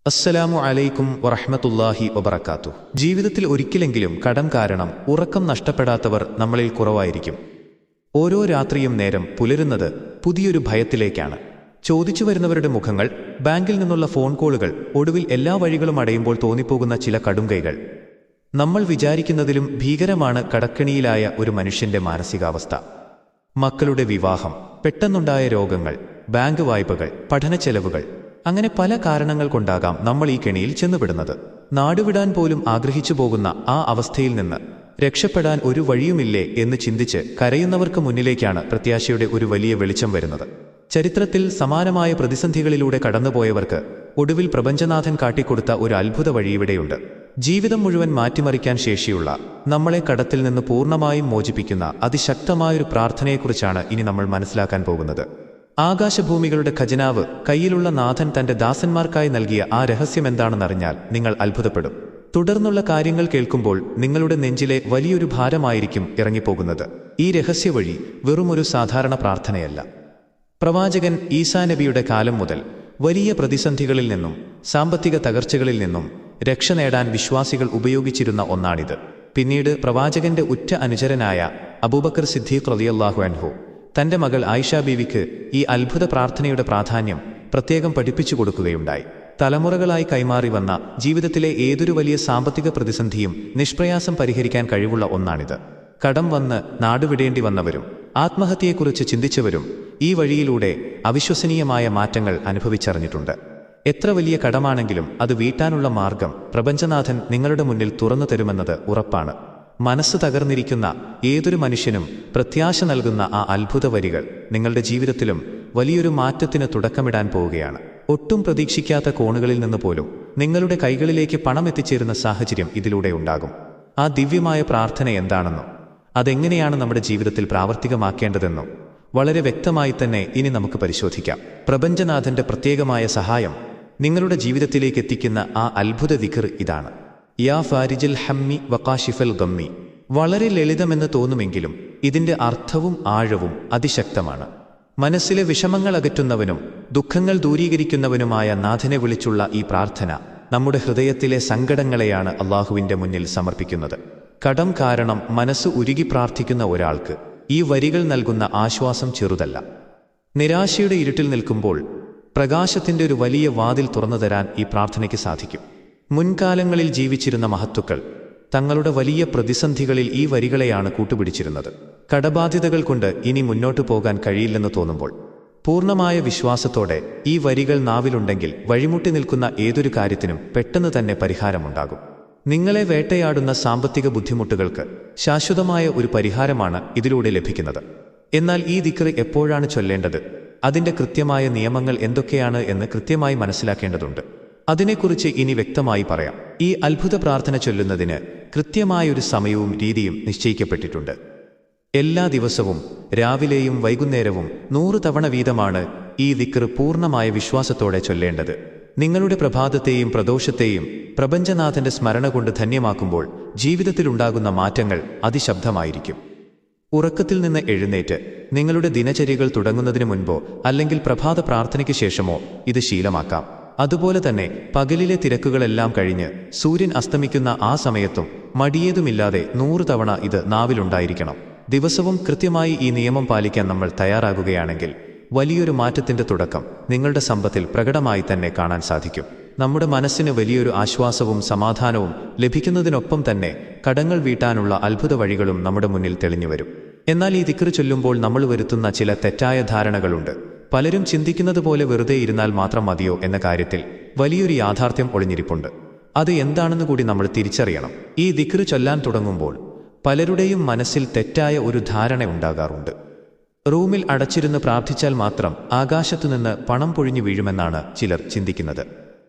അസ്സലാമു അലൈക്കും വറഹ്മത്തുള്ളാഹി വബറകാതുഹു. ജീവിതത്തിൽ ഒരിക്കലെങ്കിലും കടം കാരണം ഉറക്കം നഷ്ടപ്പെടാത്തവർ നമ്മളിൽ കുറവായിരിക്കും. ഓരോ രാത്രിയും നേരം പുലരുന്നത് പുതിയൊരു ഭയത്തിലേക്കാണ്. ചോദിച്ചു വരുന്നവരുടെ മുഖങ്ങൾ, ബാങ്കിൽ നിന്നുള്ള ഫോൺ കോളുകൾ, ഒടുവിൽ എല്ലാ വഴികളും അടയുമ്പോൾ തോന്നിപ്പോകുന്ന ചില കടുംകൈകൾ. നമ്മൾ വിചാരിക്കുന്നതിലും ഭീകരമാണ് കടക്കെണിയിലായ ഒരു മനുഷ്യന്റെ മാനസികാവസ്ഥ. മക്കളുടെ വിവാഹം, പെട്ടെന്നുണ്ടായ രോഗങ്ങൾ, ബാങ്ക് വായ്പകൾ, പഠനച്ചെലവുകൾ, അങ്ങനെ പല കാരണങ്ങൾ കൊണ്ടാകാം നമ്മൾ ഈ കെണിയിൽ ചെന്നുപെടുന്നത്. നാടുവിടാൻ പോലും ആഗ്രഹിച്ചു പോകുന്ന ആ അവസ്ഥയിൽ നിന്ന് രക്ഷപ്പെടാൻ ഒരു വഴിയുമില്ലേ എന്ന് ചിന്തിച്ച് കരയുന്നവർക്ക് മുന്നിലേക്കാണ് പ്രത്യാശയുടെ ഒരു വലിയ വെളിച്ചം വരുന്നത്. ചരിത്രത്തിൽ സമാനമായ പ്രതിസന്ധികളിലൂടെ കടന്നുപോയവർക്ക് ഒടുവിൽ പ്രപഞ്ചനാഥൻ കാട്ടിക്കൊടുത്ത ഒരു അത്ഭുത വഴി ഇവിടെയുണ്ട്. ജീവിതം മുഴുവൻ മാറ്റിമറിക്കാൻ ശേഷിയുള്ള, നമ്മളെ കടത്തിൽ നിന്ന് പൂർണ്ണമായും മോചിപ്പിക്കുന്ന അതിശക്തമായൊരു പ്രാർത്ഥനയെക്കുറിച്ചാണ് ഇനി നമ്മൾ മനസ്സിലാക്കാൻ പോകുന്നത്. ആകാശഭൂമികളുടെ ഖജനാവ് കയ്യിലുള്ള നാഥൻ തന്റെ ദാസന്മാർക്കായി നൽകിയ ആ രഹസ്യമെന്താണെന്നറിഞ്ഞാൽ നിങ്ങൾ അത്ഭുതപ്പെടും. തുടർന്നുള്ള കാര്യങ്ങൾ കേൾക്കുമ്പോൾ നിങ്ങളുടെ നെഞ്ചിലെ വലിയൊരു ഭാരമായിരിക്കും ഇറങ്ങിപ്പോകുന്നത്. ഈ രഹസ്യവഴി വെറുമൊരു സാധാരണ പ്രാർത്ഥനയല്ല. പ്രവാചകൻ ഈസാ നബിയുടെ കാലം മുതൽ വലിയ പ്രതിസന്ധികളിൽ നിന്നും സാമ്പത്തിക തകർച്ചകളിൽ നിന്നും രക്ഷ നേടാൻ വിശ്വാസികൾ ഉപയോഗിച്ചിരുന്ന ഒന്നാണിത്. പിന്നീട് പ്രവാചകന്റെ ഉറ്റ അനുചരനായ അബൂബക്കർ സിദ്ദീഖ് റളിയല്ലാഹു അൻഹു തന്റെ മകൾ ആയിഷ ബീവിക്ക് ഈ അത്ഭുത പ്രാർത്ഥനയുടെ പ്രാധാന്യം പ്രത്യേകം പഠിപ്പിച്ചു കൊടുക്കുകയുണ്ടായി. തലമുറകളായി കൈമാറി വന്ന ജീവിതത്തിലെ ഏതൊരു വലിയ സാമ്പത്തിക പ്രതിസന്ധിയും നിഷ്പ്രയാസം പരിഹരിക്കാൻ കഴിവുള്ള ഒന്നാണിത്. കടം വന്ന് നാടുവിടേണ്ടി വന്നവരും ആത്മഹത്യയെക്കുറിച്ച് ചിന്തിച്ചവരും ഈ വഴിയിലൂടെ അവിശ്വസനീയമായ മാറ്റങ്ങൾ അനുഭവിച്ചറിഞ്ഞിട്ടുണ്ട്. എത്ര വലിയ കടമാണെങ്കിലും അത് വീട്ടാനുള്ള മാർഗം പ്രപഞ്ചനാഥൻ നിങ്ങളുടെ മുന്നിൽ തുറന്നു തരുമെന്നത് ഉറപ്പാണ്. മനസ്സ് തകർന്നിരിക്കുന്ന ഏതൊരു മനുഷ്യനും പ്രത്യാശ നൽകുന്ന ആ അത്ഭുത വരികൾ നിങ്ങളുടെ ജീവിതത്തിലും വലിയൊരു മാറ്റത്തിന് തുടക്കമിടാൻ പോവുകയാണ്. ഒട്ടും പ്രതീക്ഷിക്കാത്ത കോണുകളിൽ നിന്ന് പോലും നിങ്ങളുടെ കൈകളിലേക്ക് പണം എത്തിച്ചേരുന്ന സാഹചര്യം ഇതിലൂടെ ഉണ്ടാകും. ആ ദിവ്യമായ പ്രാർത്ഥന എന്താണെന്നും അതെങ്ങനെയാണ് നമ്മുടെ ജീവിതത്തിൽ പ്രാവർത്തികമാക്കേണ്ടതെന്നും വളരെ വ്യക്തമായി തന്നെ ഇനി നമുക്ക് പരിശോധിക്കാം. പ്രപഞ്ചനാഥന്റെ പ്രത്യേകമായ സഹായം നിങ്ങളുടെ ജീവിതത്തിലേക്ക് എത്തിക്കുന്ന ആ അത്ഭുത ദിക്ർ ഇതാണ്: യാ ഫാരിജൽ ഹമ്മി വകാശിഫൽ ഗമ്മി. വളരെ ലളിതമെന്ന് തോന്നുമെങ്കിലും ഇതിന്റെ അർത്ഥവും ആഴവും അതിശക്തമാണ്. മനസ്സിലെ വിഷമങ്ങൾ അകറ്റുന്നവനും ദുഃഖങ്ങൾ ദൂരീകരിക്കുന്നവനുമായ നാഥനെ വിളിച്ചുള്ള ഈ പ്രാർത്ഥന നമ്മുടെ ഹൃദയത്തിലെ സങ്കടങ്ങളെയാണ് അള്ളാഹുവിന്റെ മുന്നിൽ സമർപ്പിക്കുന്നത്. കടം കാരണം മനസ്സ് ഉരുകി പ്രാർത്ഥിക്കുന്ന ഒരാൾക്ക് ഈ വരികൾ നൽകുന്ന ആശ്വാസം ചെറുതല്ല. നിരാശയുടെ ഇരുട്ടിൽ നിൽക്കുമ്പോൾ പ്രകാശത്തിന്റെ ഒരു വലിയ വാതിൽ തുറന്നു തരാൻ ഈ പ്രാർത്ഥനയ്ക്ക് സാധിക്കും. മുൻകാലങ്ങളിൽ ജീവിച്ചിരുന്ന മഹത്തുക്കൾ തങ്ങളുടെ വലിയ പ്രതിസന്ധികളിൽ ഈ വരികളെയാണ് കൂട്ടുപിടിച്ചിരുന്നത്. കടബാധ്യതകൾ കൊണ്ട് ഇനി മുന്നോട്ടു പോകാൻ കഴിയില്ലെന്ന് തോന്നുമ്പോൾ പൂർണ്ണമായ വിശ്വാസത്തോടെ ഈ വരികൾ നാവിലുണ്ടെങ്കിൽ വഴിമുട്ടി നിൽക്കുന്ന ഏതൊരു കാര്യത്തിനും പെട്ടെന്ന് തന്നെ പരിഹാരമുണ്ടാകും. നിങ്ങളെ വേട്ടയാടുന്ന സാമ്പത്തിക ബുദ്ധിമുട്ടുകൾക്ക് ശാശ്വതമായ ഒരു പരിഹാരമാണ് ഇതിലൂടെ ലഭിക്കുന്നത്. എന്നാൽ ഈ ദിക്ർ എപ്പോഴാണ് ചൊല്ലേണ്ടത്, അതിൻ്റെ കൃത്യമായ നിയമങ്ങൾ എന്തൊക്കെയാണ് എന്ന് കൃത്യമായി മനസ്സിലാക്കേണ്ടതുണ്ട്. അതിനെക്കുറിച്ച് ഇനി വ്യക്തമായി പറയാം. ഈ അത്ഭുത പ്രാർത്ഥന ചൊല്ലുന്നതിന് കൃത്യമായൊരു സമയവും രീതിയും നിശ്ചയിക്കപ്പെട്ടിട്ടുണ്ട്. എല്ലാ ദിവസവും രാവിലെയും വൈകുന്നേരവും 100 തവണ വീതമാണ് ഈ ദിക്ർ പൂർണ്ണമായ വിശ്വാസത്തോടെ ചൊല്ലേണ്ടത്. നിങ്ങളുടെ പ്രഭാതത്തെയും പ്രദോഷത്തെയും പ്രപഞ്ചനാഥന്റെ സ്മരണ കൊണ്ട് ധന്യമാക്കുമ്പോൾ ജീവിതത്തിലുണ്ടാകുന്ന മാറ്റങ്ങൾ അതിശബ്ദമായിരിക്കും. ഉറക്കത്തിൽ നിന്ന് എഴുന്നേറ്റ് നിങ്ങളുടെ ദിനചര്യകൾ തുടങ്ങുന്നതിന് മുൻപോ അല്ലെങ്കിൽ പ്രഭാത പ്രാർത്ഥനയ്ക്ക് ശേഷമോ ഇത് ശീലമാക്കാം. അതുപോലെ തന്നെ പകലിലെ തിരക്കുകളെല്ലാം കഴിഞ്ഞ് സൂര്യൻ അസ്തമിക്കുന്ന ആ സമയത്തും മടിയേതുമില്ലാതെ 100 തവണ ഇത് നാവിലുണ്ടായിരിക്കണം. ദിവസവും കൃത്യമായി ഈ നിയമം പാലിക്കാൻ നമ്മൾ തയ്യാറാകുകയാണെങ്കിൽ വലിയൊരു മാറ്റത്തിന്റെ തുടക്കം നിങ്ങളുടെ സമ്പത്തിൽ പ്രകടമായി തന്നെ കാണാൻ സാധിക്കും. നമ്മുടെ മനസ്സിന് വലിയൊരു ആശ്വാസവും സമാധാനവും ലഭിക്കുന്നതിനൊപ്പം തന്നെ കടങ്ങൾ വീട്ടാനുള്ള അത്ഭുത വഴികളും നമ്മുടെ മുന്നിൽ തെളിഞ്ഞുവരും. എന്നാൽ ഈ ദിക്ർ ചൊല്ലുമ്പോൾ നമ്മൾ വരുത്തുന്ന ചില തെറ്റായ ധാരണകളുണ്ട്. പലരും ചിന്തിക്കുന്നത് പോലെ വെറുതെ ഇരുന്നാൽ മാത്രം മതിയോ എന്ന കാര്യത്തിൽ വലിയൊരു യാഥാർത്ഥ്യം ഒളിഞ്ഞിരിപ്പുണ്ട്. അത് എന്താണെന്ന് കൂടി നമ്മൾ തിരിച്ചറിയണം. ഈ ദിക്ർ ചൊല്ലാൻ തുടങ്ങുമ്പോൾ പലരുടെയും മനസ്സിൽ തെറ്റായ ഒരു ധാരണ ഉണ്ടാകാറുണ്ട്. റൂമിൽ അടച്ചിരുന്ന് പ്രാർത്ഥിച്ചാൽ മാത്രം ആകാശത്തുനിന്ന് പണം പൊഴിഞ്ഞു വീഴുമെന്നാണ് ചിലർ ചിന്തിക്കുന്നത്.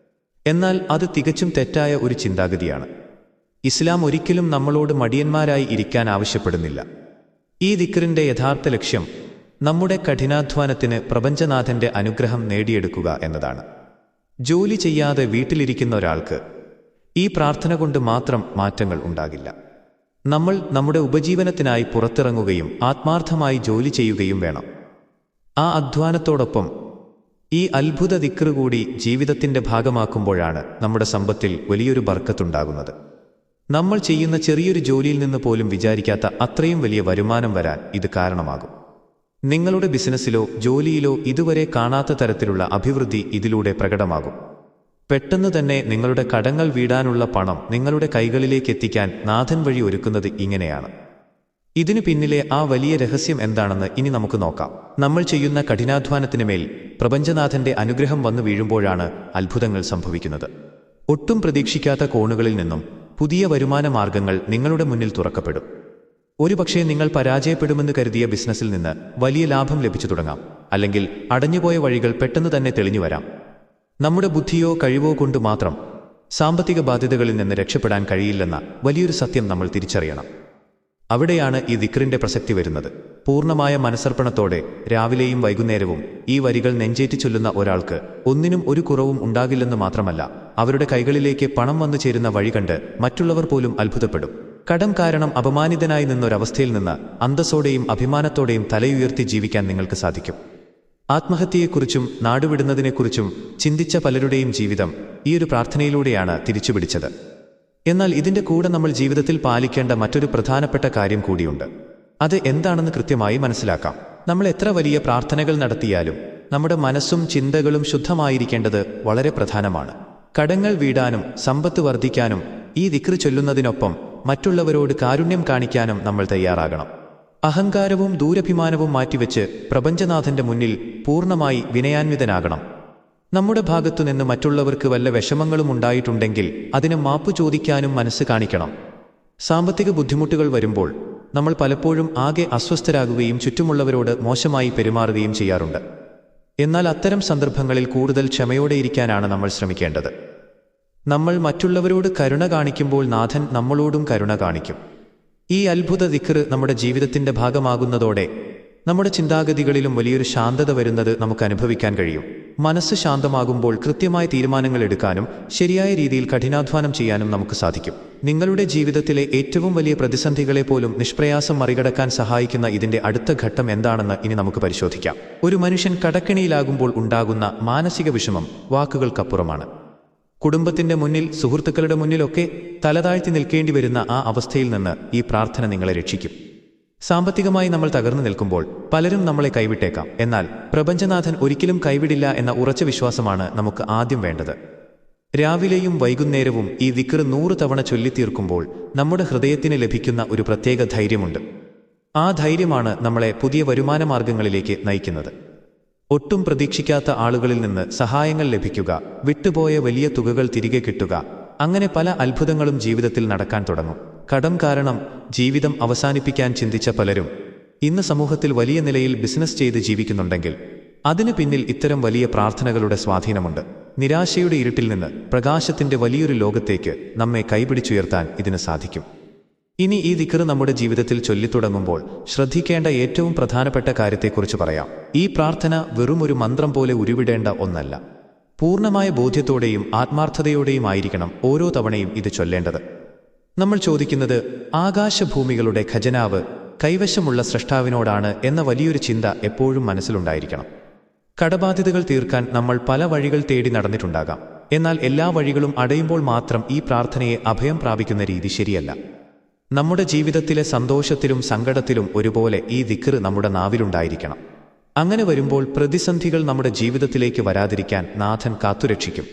എന്നാൽ അത് തികച്ചും തെറ്റായ ഒരു ചിന്താഗതിയാണ്. ഇസ്ലാം ഒരിക്കലും നമ്മളോട് മടിയന്മാരായി ഇരിക്കാൻ ആവശ്യപ്പെടുന്നില്ല. ഈ ദിക്റിന്റെ യഥാർത്ഥ ലക്ഷ്യം നമ്മുടെ കഠിനാധ്വാനത്തിന് പ്രപഞ്ചനാഥന്റെ അനുഗ്രഹം നേടിയെടുക്കുക എന്നതാണ്. ജോലി ചെയ്യാതെ വീട്ടിലിരിക്കുന്ന ഒരാൾക്ക് ഈ പ്രാർത്ഥന കൊണ്ട് മാത്രം മാറ്റങ്ങൾ ഉണ്ടാകില്ല. നമ്മൾ നമ്മുടെ ഉപജീവനത്തിനായി പുറത്തിറങ്ങുകയും ആത്മാർത്ഥമായി ജോലി ചെയ്യുകയും വേണം. ആ അധ്വാനത്തോടൊപ്പം ഈ അത്ഭുത ദിക്ർ കൂടി ജീവിതത്തിന്റെ ഭാഗമാക്കുമ്പോഴാണ് നമ്മുടെ സമ്പത്തിൽ വലിയൊരു ബർക്കത്തുണ്ടാകുന്നത്. നമ്മൾ ചെയ്യുന്ന ചെറിയൊരു ജോലിയിൽ നിന്ന് പോലും വിചാരിക്കാത്ത അത്രയും വലിയ വരുമാനം വരാൻ ഇത് കാരണമാകും. നിങ്ങളുടെ ബിസിനസ്സിലോ ജോലിയിലോ ഇതുവരെ കാണാത്ത തരത്തിലുള്ള അഭിവൃദ്ധി ഇതിലൂടെ പ്രകടമാകും. പെട്ടെന്ന് തന്നെ നിങ്ങളുടെ കടങ്ങൾ വീടാനുള്ള പണം നിങ്ങളുടെ കൈകളിലേക്ക് എത്തിക്കാൻ നാഥൻ വഴി ഒരുക്കുന്നത് ഇങ്ങനെയാണ്. ഇതിനു പിന്നിലെ ആ വലിയ രഹസ്യം എന്താണെന്ന് ഇനി നമുക്ക് നോക്കാം. നമ്മൾ ചെയ്യുന്ന കഠിനാധ്വാനത്തിന് മേൽ പ്രപഞ്ചനാഥന്റെ അനുഗ്രഹം വന്നു വീഴുമ്പോഴാണ് അത്ഭുതങ്ങൾ സംഭവിക്കുന്നത്. ഒട്ടും പ്രതീക്ഷിക്കാത്ത കോണുകളിൽ നിന്നും പുതിയ വരുമാന മാർഗങ്ങൾ നിങ്ങളുടെ മുന്നിൽ തുറക്കപ്പെടും. ഒരുപക്ഷേ നിങ്ങൾ പരാജയപ്പെടുമെന്ന് കരുതിയ ബിസിനസ്സിൽ നിന്ന് വലിയ ലാഭം ലഭിച്ചു തുടങ്ങാം. അല്ലെങ്കിൽ അടഞ്ഞുപോയ വഴികൾ പെട്ടെന്ന് തന്നെ തെളിഞ്ഞു വരാം. നമ്മുടെ ബുദ്ധിയോ കഴിവോ കൊണ്ട് മാത്രം സാമ്പത്തിക ബാധ്യതകളിൽ നിന്ന് രക്ഷപ്പെടാൻ കഴിയില്ലെന്ന വലിയൊരു സത്യം നമ്മൾ തിരിച്ചറിയണം. അവിടെയാണ് ഈ ദിക്റിന്റെ പ്രസക്തി വരുന്നത്. പൂർണ്ണമായ മനസ്സർപ്പണത്തോടെ രാവിലെയും വൈകുന്നേരവും ഈ വരികൾ നെഞ്ചേറ്റി ചൊല്ലുന്ന ഒരാൾക്ക് ഒന്നിനും ഒരു കുറവും ഉണ്ടാകില്ലെന്ന് മാത്രമല്ല, അവരുടെ കൈകളിലേക്ക് പണം വന്നു ചേരുന്ന വഴി കണ്ട് മറ്റുള്ളവർ പോലും അത്ഭുതപ്പെടും. കടം കാരണം അപമാനിതനായി നിന്നൊരവസ്ഥയിൽ നിന്ന് അന്തസ്സോടെയും അഭിമാനത്തോടെയും തലയുയർത്തി ജീവിക്കാൻ നിങ്ങൾക്ക് സാധിക്കും. ആത്മഹത്യയെക്കുറിച്ചും നാടുവിടുന്നതിനെക്കുറിച്ചും ചിന്തിച്ച പലരുടെയും ജീവിതം ഈയൊരു പ്രാർത്ഥനയിലൂടെയാണ് തിരിച്ചുപിടിച്ചത്. എന്നാൽ ഇതിന്റെ കൂടെ നമ്മൾ ജീവിതത്തിൽ പാലിക്കേണ്ട മറ്റൊരു പ്രധാനപ്പെട്ട കാര്യം കൂടിയുണ്ട്. അത് എന്താണെന്ന് കൃത്യമായി മനസ്സിലാക്കാം. നമ്മൾ എത്ര വലിയ പ്രാർത്ഥനകൾ നടത്തിയാലും നമ്മുടെ മനസ്സും ചിന്തകളും ശുദ്ധമായിരിക്കേണ്ടത് വളരെ പ്രധാനമാണ്. കടങ്ങൾ വീടാനും സമ്പത്ത് വർദ്ധിക്കാനും ഈ ദിക്ർ ചൊല്ലുന്നതിനൊപ്പം മറ്റുള്ളവരോട് കാരുണ്യം കാണിക്കാനും നമ്മൾ തയ്യാറാകണം. അഹങ്കാരവും ദൂരഭിമാനവും മാറ്റിവെച്ച് പ്രപഞ്ചനാഥന്റെ മുന്നിൽ പൂർണ്ണമായി വിനയാന്വിതനാകണം. നമ്മുടെ ഭാഗത്തുനിന്ന് മറ്റുള്ളവർക്ക് വല്ല വിഷമങ്ങളും ഉണ്ടായിട്ടുണ്ടെങ്കിൽ അതിന് മാപ്പ് ചോദിക്കാനും മനസ്സ് കാണിക്കണം. സാമ്പത്തിക ബുദ്ധിമുട്ടുകൾ വരുമ്പോൾ നമ്മൾ പലപ്പോഴും ആകെ അസ്വസ്ഥരാകുകയും ചുറ്റുമുള്ളവരോട് മോശമായി പെരുമാറുകയും ചെയ്യാറുണ്ട്. എന്നാൽ അത്തരം സന്ദർഭങ്ങളിൽ കൂടുതൽ ക്ഷമയോടെയിരിക്കാനാണ് നമ്മൾ ശ്രമിക്കേണ്ടത്. നമ്മൾ മറ്റുള്ളവരോട് കരുണ കാണിക്കുമ്പോൾ നാഥൻ നമ്മളോടും കരുണ കാണിക്കും. ഈ അത്ഭുത ദിക്ർ നമ്മുടെ ജീവിതത്തിന്റെ ഭാഗമാകുന്നതോടെ നമ്മുടെ ചിന്താഗതികളിലും വലിയൊരു ശാന്തത വരുന്നത് നമുക്ക് അനുഭവിക്കാൻ കഴിയും. മനസ്സ് ശാന്തമാകുമ്പോൾ കൃത്യമായ തീരുമാനങ്ങൾ എടുക്കാനും ശരിയായ രീതിയിൽ കഠിനാധ്വാനം ചെയ്യാനും നമുക്ക് സാധിക്കും. നിങ്ങളുടെ ജീവിതത്തിലെ ഏറ്റവും വലിയ പ്രതിസന്ധികളെ പോലും നിഷ്പ്രയാസം മറികടക്കാൻ സഹായിക്കുന്ന ഇതിന്റെ അടുത്ത ഘട്ടം എന്താണെന്ന് ഇനി നമുക്ക് പരിശോധിക്കാം. ഒരു മനുഷ്യൻ കടക്കെണിയിലാകുമ്പോൾ ഉണ്ടാകുന്ന മാനസിക വിഷമം വാക്കുകൾക്കപ്പുറമാണ്. കുടുംബത്തിന്റെ മുന്നിൽ, സുഹൃത്തുക്കളുടെ മുന്നിലൊക്കെ തലതാഴ്ത്തി നിൽക്കേണ്ടി വരുന്ന ആ അവസ്ഥയിൽ നിന്ന് ഈ പ്രാർത്ഥന നിങ്ങളെ രക്ഷിക്കും. സാമ്പത്തികമായി നമ്മൾ തകർന്നു നിൽക്കുമ്പോൾ പലരും നമ്മളെ കൈവിട്ടേക്കാം. എന്നാൽ പ്രപഞ്ചനാഥൻ ഒരിക്കലും കൈവിടില്ല എന്ന ഉറച്ച വിശ്വാസമാണ് നമുക്ക് ആദ്യം വേണ്ടത്. രാവിലെയും വൈകുന്നേരവും ഈ ദിക്ർ 100 തവണ ചൊല്ലിത്തീർക്കുമ്പോൾ നമ്മുടെ ഹൃദയത്തിന് ലഭിക്കുന്ന ഒരു പ്രത്യേക ധൈര്യമുണ്ട്. ആ ധൈര്യമാണ് നമ്മളെ പുതിയ വരുമാന മാർഗങ്ങളിലേക്ക് നയിക്കുന്നത്. ഒട്ടും പ്രതീക്ഷിക്കാത്ത ആളുകളിൽ നിന്ന് സഹായങ്ങൾ ലഭിക്കുക, വിട്ടുപോയ വലിയ തുകകൾ തിരികെ കിട്ടുക, അങ്ങനെ പല അത്ഭുതങ്ങളും ജീവിതത്തിൽ നടക്കാൻ തുടങ്ങും. കടം കാരണം ജീവിതം അവസാനിപ്പിക്കാൻ ചിന്തിച്ച പലരും ഇന്ന് സമൂഹത്തിൽ വലിയ നിലയിൽ ബിസിനസ് ചെയ്ത് ജീവിക്കുന്നുണ്ടെങ്കിൽ അതിനു പിന്നിൽ ഇത്തരം വലിയ പ്രാർത്ഥനകളുടെ സ്വാധീനമുണ്ട്. നിരാശയുടെ ഇരുട്ടിൽ നിന്ന് പ്രകാശത്തിന്റെ വലിയൊരു ലോകത്തേക്ക് നമ്മെ കൈപിടിച്ചുയർത്താൻ ഇതിന് സാധിക്കും. ഇനി ഈ ദിക്ർ നമ്മുടെ ജീവിതത്തിൽ ചൊല്ലിത്തുടങ്ങുമ്പോൾ ശ്രദ്ധിക്കേണ്ട ഏറ്റവും പ്രധാനപ്പെട്ട കാര്യത്തെക്കുറിച്ച് പറയാം. ഈ പ്രാർത്ഥന വെറും ഒരു മന്ത്രം പോലെ ഉരുവിടേണ്ട ഒന്നല്ല. പൂർണ്ണമായ ബോധ്യത്തോടെയും ആത്മാർത്ഥതയോടെയും ആയിരിക്കണം ഓരോ തവണയും ഇത് ചൊല്ലേണ്ടത്. നമ്മൾ ചോദിക്കുന്നത് ആകാശഭൂമികളുടെ ഖജനാവ് കൈവശമുള്ള സ്രഷ്ടാവിനോടാണ് എന്ന വലിയൊരു ചിന്ത എപ്പോഴും മനസ്സിലുണ്ടായിരിക്കണം. കടബാധ്യതകൾ തീർക്കാൻ നമ്മൾ പല വഴികൾ തേടി നടന്നിട്ടുണ്ടാകാം. എന്നാൽ എല്ലാ വഴികളും അടയുമ്പോൾ മാത്രം ഈ പ്രാർത്ഥനയെ അഭയം പ്രാപിക്കുന്ന രീതി ശരിയല്ല. നമ്മുടെ ജീവിതത്തിലെ സന്തോഷത്തിലും സങ്കടത്തിലും ഒരുപോലെ ഈ ദിക്ർ നമ്മുടെ നാവിലുണ്ടായിരിക്കണം. അങ്ങനെ വരുമ്പോൾ പ്രതിസന്ധികൾ നമ്മുടെ ജീവിതത്തിലേക്ക് വരാതിരിക്കാൻ നാഥൻ കാത്തുരക്ഷിക്കും.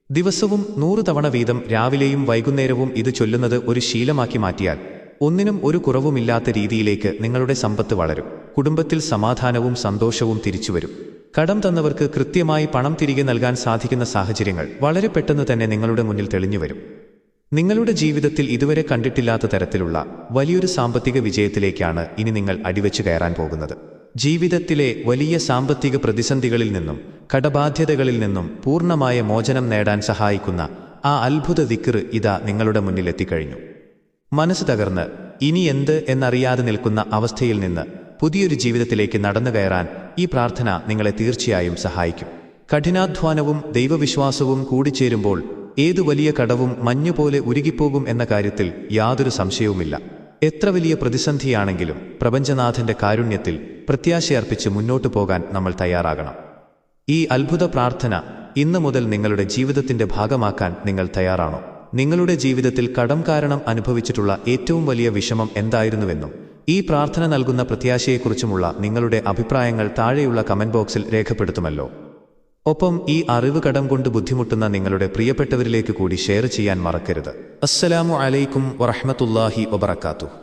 ദിവസവും 100 തവണ വീതം രാവിലെയും വൈകുന്നേരവും ഇത് ചൊല്ലുന്നത് ഒരു ശീലമാക്കി മാറ്റിയാൽ ഒന്നിനും ഒരു കുറവുമില്ലാത്ത രീതിയിലേക്ക് നിങ്ങളുടെ സമ്പത്ത് വളരും. കുടുംബത്തിൽ സമാധാനവും സന്തോഷവും തിരിച്ചുവരും. കടം തന്നവർക്ക് കൃത്യമായി പണം തിരികെ നൽകാൻ സാധിക്കുന്ന സാഹചര്യങ്ങൾ വളരെ പെട്ടെന്ന് തന്നെ നിങ്ങളുടെ മുന്നിൽ തെളിഞ്ഞു വരും. നിങ്ങളുടെ ജീവിതത്തിൽ ഇതുവരെ കണ്ടിട്ടില്ലാത്ത തരത്തിലുള്ള വലിയൊരു സാമ്പത്തിക വിജയത്തിലേക്കാണ് ഇനി നിങ്ങൾ അടിവെച്ചു കയറാൻ പോകുന്നത്. ജീവിതത്തിലെ വലിയ സാമ്പത്തിക പ്രതിസന്ധികളിൽ നിന്നും കടബാധ്യതകളിൽ നിന്നും പൂർണ്ണമായ മോചനം നേടാൻ സഹായിക്കുന്ന ആ അത്ഭുത ദിക്ർ ഇതാ നിങ്ങളുടെ മുന്നിൽ എത്തിക്കഴിഞ്ഞു. മനസ്സ് തകർന്ന് ഇനി എന്ത് എന്നറിയാതെ നിൽക്കുന്ന അവസ്ഥയിൽ നിന്ന് പുതിയൊരു ജീവിതത്തിലേക്ക് നടന്നു കയറാൻ ഈ പ്രാർത്ഥന നിങ്ങളെ തീർച്ചയായും സഹായിക്കും. കഠിനാധ്വാനവും ദൈവവിശ്വാസവും കൂടിച്ചേരുമ്പോൾ ഏതു വലിയ കടവും മഞ്ഞുപോലെ ഉരുകിപ്പോകും എന്ന കാര്യത്തിൽ യാതൊരു സംശയവുമില്ല. എത്ര വലിയ പ്രതിസന്ധിയാണെങ്കിലും പ്രപഞ്ചനാഥന്റെ കാരുണ്യത്തിൽ പ്രത്യാശയർപ്പിച്ച് മുന്നോട്ടു പോകാൻ നമ്മൾ തയ്യാറാകണം. ഈ അത്ഭുത പ്രാർത്ഥന ഇന്നു മുതൽ നിങ്ങളുടെ ജീവിതത്തിന്റെ ഭാഗമാക്കാൻ നിങ്ങൾ തയ്യാറാണോ? നിങ്ങളുടെ ജീവിതത്തിൽ കടം കാരണം അനുഭവിച്ചിട്ടുള്ള ഏറ്റവും വലിയ വിഷമം എന്തായിരുന്നുവെന്നും ഈ പ്രാർത്ഥന നൽകുന്ന പ്രത്യാശയെക്കുറിച്ചുമുള്ള നിങ്ങളുടെ അഭിപ്രായങ്ങൾ താഴെയുള്ള കമന്റ് ബോക്സിൽ രേഖപ്പെടുത്തുമല്ലോ. ഒപ്പം ഈ അറിവ് കടം കൊണ്ട് ബുദ്ധിമുട്ടുന്ന നിങ്ങളുടെ പ്രിയപ്പെട്ടവരിലേക്ക് കൂടി ഷെയർ ചെയ്യാൻ മറക്കരുത്. അസ്സലാമു അലൈക്കും വറഹ്മത്തുള്ളാഹി വബറകാതുഹു.